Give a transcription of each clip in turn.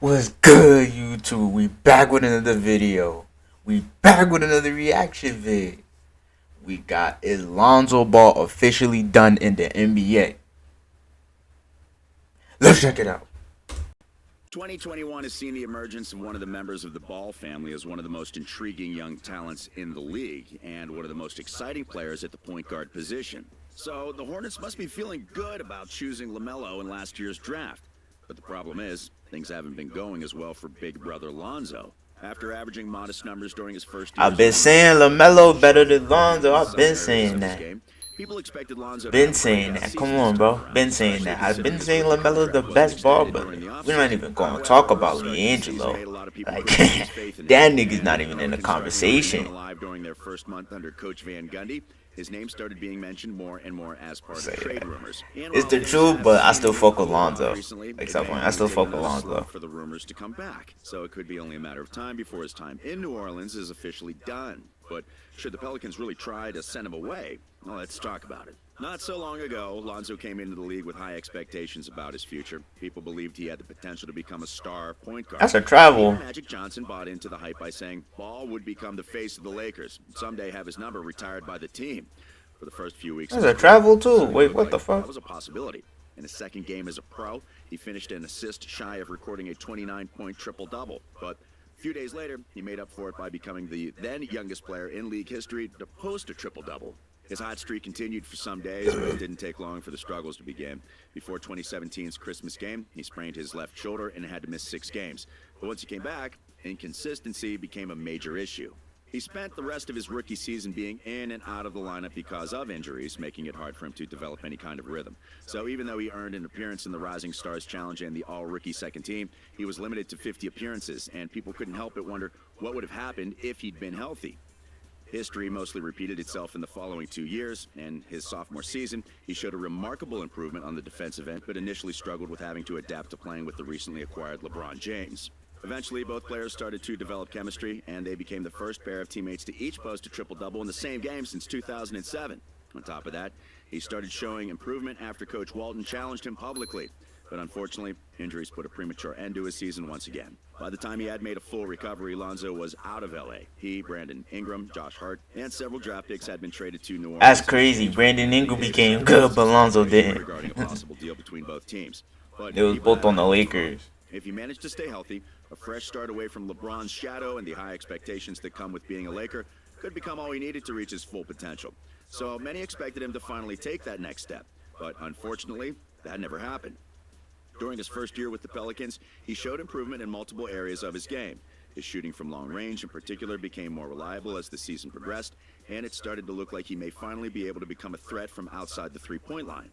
What's good, YouTube? We back with another video. We back with another reaction vid. We got is Lonzo Ball officially done in the NBA? Let's check it out. 2021 has seen the emergence of one of the members of the Ball family as one of the most intriguing young talents in the league and one of the most exciting players at the point guard position. So the Hornets must be feeling good about choosing LaMelo in last year's draft. But the problem is, things haven't been going as well for big brother Lonzo. After averaging modest numbers during his first year, I've been saying LaMelo better than Lonzo. I've been saying that. people expected Lonzo Been saying that. Come on, bro. Been saying that. I've been saying LaMelo's the best ball, but we're not even going to talk about LiAngelo. Like, that nigga's not even in the conversation. During their first month under Coach Van Gundy, his name started being mentioned more and more as part of trade rumors. It's the truth, but I still fuck with Lonzo. Except when I still fuck with Lonzo. For the rumors to come back, so it could be only a matter of time before his time in New Orleans is officially done. But should the Pelicans really try to send him away? Well, let's talk about it. Not so long ago, Lonzo came into the league with high expectations about his future. People believed he had the potential to become a star point guard. That's a travel. Magic Johnson bought into the hype by saying Ball would become the face of the Lakers, and someday have his number retired by the team. For the first few weeks, That's a travel too. Wait, what the fuck? That was a possibility. In his second game as a pro, he finished an assist shy of recording a 29-point triple-double. But a few days later, he made up for it by becoming the then youngest player in league history to post a triple-double. His hot streak continued for some days, but it didn't take long for the struggles to begin. Before 2017's Christmas game, he sprained his left shoulder and had to miss 6 games. But once he came back, inconsistency became a major issue. He spent the rest of his rookie season being in and out of the lineup because of injuries, making it hard for him to develop any kind of rhythm. So even though he earned an appearance in the Rising Stars Challenge and the all-rookie second team, he was limited to 50 appearances, and people couldn't help but wonder what would have happened if he'd been healthy. History mostly repeated itself in the following 2 years, and his sophomore season, he showed a remarkable improvement on the defensive end, but initially struggled with having to adapt to playing with the recently acquired LeBron James. Eventually, both players started to develop chemistry, and they became the first pair of teammates to each post a triple-double in the same game since 2007. On top of that, he started showing improvement after Coach Walton challenged him publicly. But unfortunately, injuries put a premature end to his season once again. By the time he had made a full recovery, Lonzo was out of LA. He, Brandon Ingram, Josh Hart, and several draft picks had been traded to New Orleans. That's crazy. Brandon Ingram became good, but Lonzo didn't. Regarding a possible deal between both teams. But It was both on the Lakers. if he managed to stay healthy, a fresh start away from LeBron's shadow and the high expectations that come with being a Laker could become all he needed to reach his full potential. So many expected him to finally take that next step. But unfortunately, that never happened. During his first year with the Pelicans, he showed improvement in multiple areas of his game. His shooting from long range in particular became more reliable as the season progressed, and it started to look like he may finally be able to become a threat from outside the three-point line.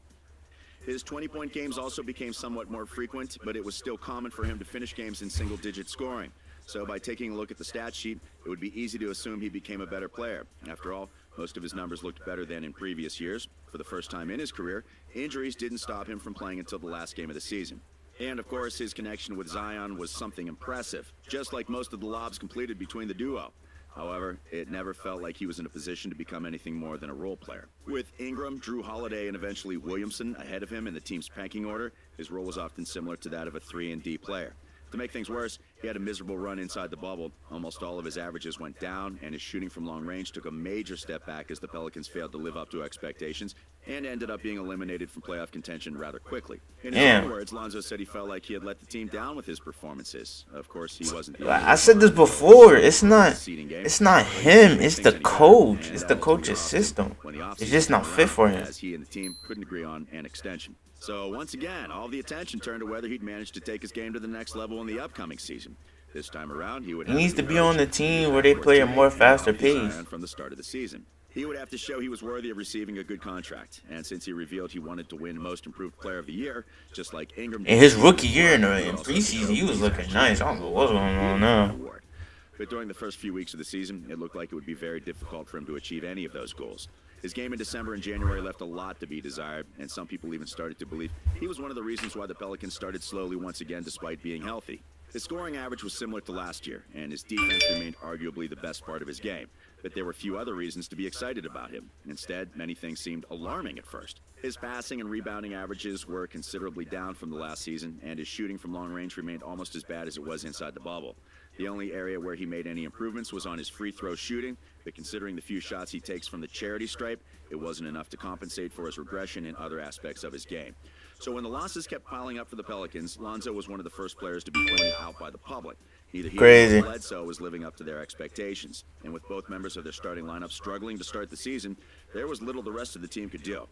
His 20-point games also became somewhat more frequent, but it was still common for him to finish games in single-digit scoring. So by taking a look at the stat sheet, it would be easy to assume he became a better player. After all, most of his numbers looked better than in previous years. For the first time in his career, injuries didn't stop him from playing until the last game of the season. And of course, his connection with Zion was something impressive, just like most of the lobs completed between the duo. However, it never felt like he was in a position to become anything more than a role player. With Ingram, Drew Holiday, and eventually Williamson ahead of him in the team's pecking order, his role was often similar to that of a 3-and-D player. To make things worse, he had a miserable run inside the bubble. Almost all of his averages went down, and his shooting from long range took a major step back as the Pelicans failed to live up to expectations and ended up being eliminated from playoff contention rather quickly. In his own words, Lonzo said he felt like he had let the team down with his performances. Of course, he wasn't the only I said this before. It's not him. It's the coach. It's the coach's system. It's just not fit for him. As he and the team couldn't agree on an extension. So once again, all the attention turned to whether he'd manage to take his game to the next level in the upcoming season. This time around, he needs to be on the team where they play a more faster pace. From the start of the season, he would have to show he was worthy of receiving a good contract. And since he revealed he wanted to win Most Improved Player of the Year, just like Ingram. In his rookie year in preseason, he was looking nice. I don't know what's going on now. But during the first few weeks of the season, it looked like it would be very difficult for him to achieve any of those goals. His game in December and January left a lot to be desired, and some people even started to believe he was one of the reasons why the Pelicans started slowly once again despite being healthy. His scoring average was similar to last year, and his defense remained arguably the best part of his game. but there were few other reasons to be excited about him. Instead, many things seemed alarming at first. His passing and rebounding averages were considerably down from the last season, and his shooting from long range remained almost as bad as it was inside the bubble. The only area where he made any improvements was on his free throw shooting, but considering the few shots he takes from the charity stripe, it wasn't enough to compensate for his regression in other aspects of his game. So when the losses kept piling up for the Pelicans, Lonzo was one of the first players to be pointed out by the public. Neither he Crazy. nor Bledsoe was living up to their expectations, and with both members of their starting lineup struggling to start the season, there was little the rest of the team could do.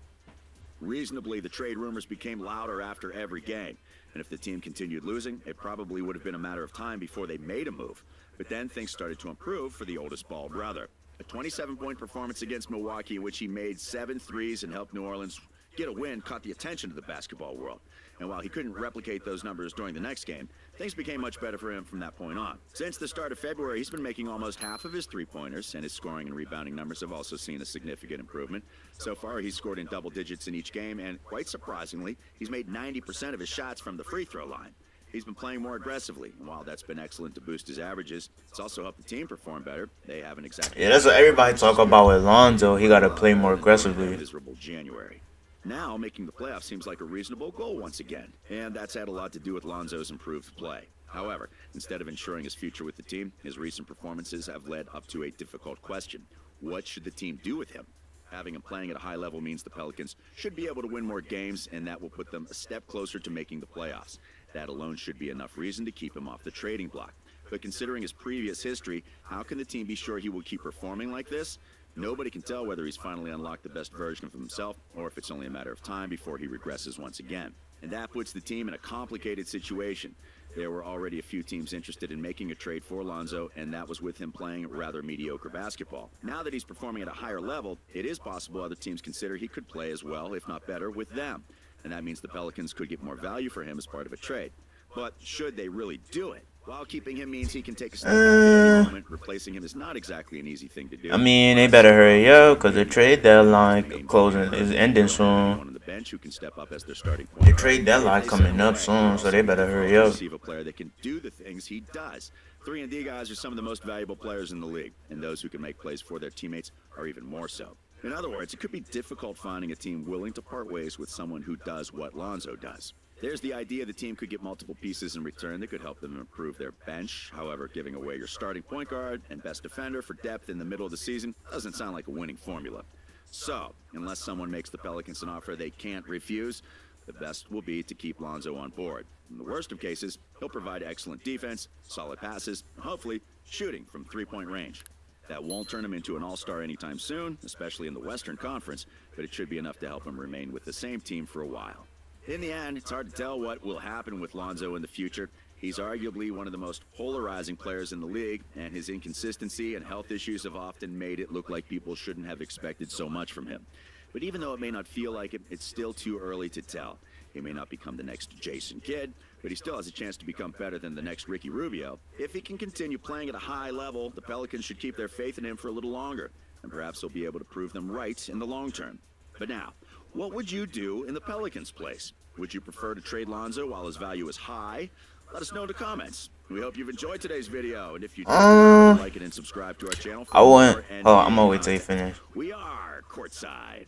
Reasonably, the trade rumors became louder after every game, and if the team continued losing, it probably would have been a matter of time before they made a move. But then things started to improve for the oldest Ball brother. A 27-point performance against Milwaukee in which he made 7 threes and helped New Orleans get a win caught the attention of the basketball world. And while he couldn't replicate those numbers during the next game, things became much better for him from that point on. Since the start of February, he's been making almost half of his three-pointers, and his scoring and rebounding numbers have also seen a significant improvement. So far, he's scored in double digits in each game, and quite surprisingly, he's made 90% of his shots from the free throw line. He's been playing more aggressively, and while that's been excellent to boost his averages, it's also helped the team perform better. They haven't exactly. Yeah, that's what everybody talk about with Lonzo. He got to play more aggressively. Miserable January. Now, making the playoffs seems like a reasonable goal once again, and that's had a lot to do with Lonzo's improved play. However, instead of ensuring his future with the team, his recent performances have led up to a difficult question. What should the team do with him? Having him playing at a high level means the Pelicans should be able to win more games, and that will put them a step closer to making the playoffs. That alone should be enough reason to keep him off the trading block. But considering his previous history, how can the team be sure he will keep performing like this? Nobody can tell whether he's finally unlocked the best version of himself or if it's only a matter of time before he regresses once again. And that puts the team in a complicated situation. There were already a few teams interested in making a trade for Lonzo, and that was with him playing rather mediocre basketball. Now that he's performing at a higher level, it is possible other teams consider he could play as well, if not better, with them. And that means the Pelicans could get more value for him as part of a trade. But should they really do it? While keeping him means he can take a step back at any moment, replacing him is not exactly an easy thing to do. I mean, they better hurry up because the trade deadline closing is ending soon. On the bench who can step up as their starting The point. trade deadline coming up soon, so they better hurry up. Receive a player that can do the things he does. 3-and-D guys are some of the most valuable players in the league, and those who can make plays for their teammates are even more so. In other words, it could be difficult finding a team willing to part ways with someone who does what Lonzo does. There's the idea the team could get multiple pieces in return that could help them improve their bench. However, giving away your starting point guard and best defender for depth in the middle of the season doesn't sound like a winning formula. So, unless someone makes the Pelicans an offer they can't refuse, the best will be to keep Lonzo on board. In the worst of cases, he'll provide excellent defense, solid passes, and hopefully shooting from three-point range. That won't turn him into an all-star anytime soon, especially in the Western Conference, but it should be enough to help him remain with the same team for a while. In the end, it's hard to tell what will happen with Lonzo in the future. He's arguably one of the most polarizing players in the league, and his inconsistency and health issues have often made it look like people shouldn't have expected so much from him. But even though it may not feel like it, it's still too early to tell. He may not become the next Jason Kidd, but he still has a chance to become better than the next Ricky Rubio. If he can continue playing at a high level, the Pelicans should keep their faith in him for a little longer, and perhaps he'll be able to prove them right in the long term. But now, what would you do in the Pelicans' place? Would you prefer to trade Lonzo while his value is high? Let us know in the comments. We hope you've enjoyed today's video, and if you did, like it and subscribe to our channel. For Hold more on, I'm gonna NBA wait till you content. finish. We are courtside.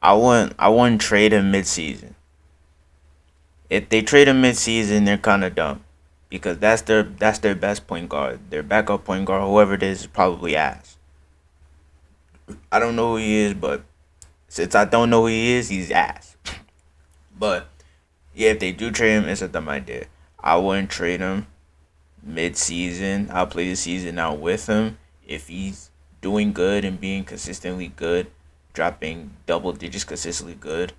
I wouldn't trade him mid-season. If they trade him mid-season, they're kind of dumb because that's their best point guard. Their backup point guard, whoever it is probably ass. I don't know who he is, but since I don't know who he is, he's ass. But yeah, if they do trade him, it's a dumb idea. I wouldn't trade him mid-season. I'll play the season out with him. If he's doing good and being consistently good, dropping double digits consistently good,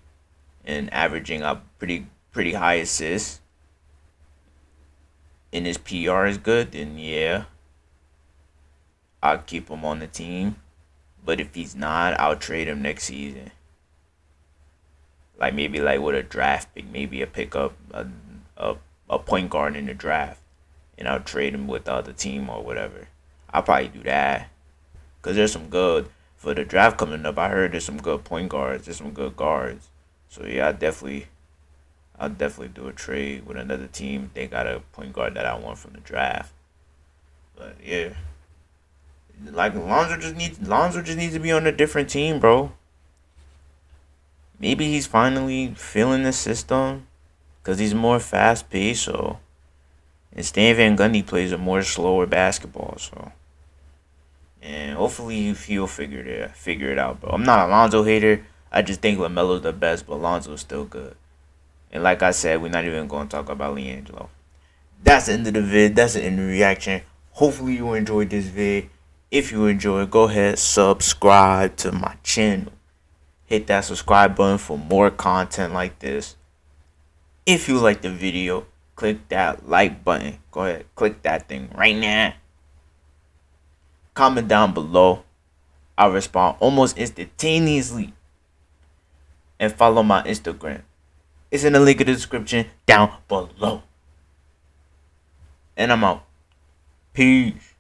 and averaging up pretty high assists, and his PR is good, then yeah, I'll keep him on the team. But if he's not, I'll trade him next season. Like maybe like with a draft pick, maybe a pickup a point guard in the draft, and I'll trade him with the other team or whatever. I'll probably do that, cause there's some good for the draft coming up. I heard there's some good point guards, there's some good guards. So yeah, I'll definitely do a trade with another team. They got a point guard that I want from the draft. But yeah, Like Lonzo just needs to be on a different team, bro. Maybe he's finally feeling the system because he's more fast paced. So and Stan Van Gundy plays a more slower basketball. So and hopefully he'll figure it out, bro. I'm not a Lonzo hater. I just think LaMelo's the best, but Lonzo's still good. And like I said, we're not even going to talk about LiAngelo. That's the end of the vid. That's the end of the reaction. Hopefully you enjoyed this vid. If you enjoyed, go ahead subscribe to my channel. Hit that subscribe button for more content like this. If you like the video, click that like button. Go ahead, click that thing right now. Comment down below. I'll respond almost instantaneously. And follow my Instagram. It's in the link in the description down below. And I'm out. Peace.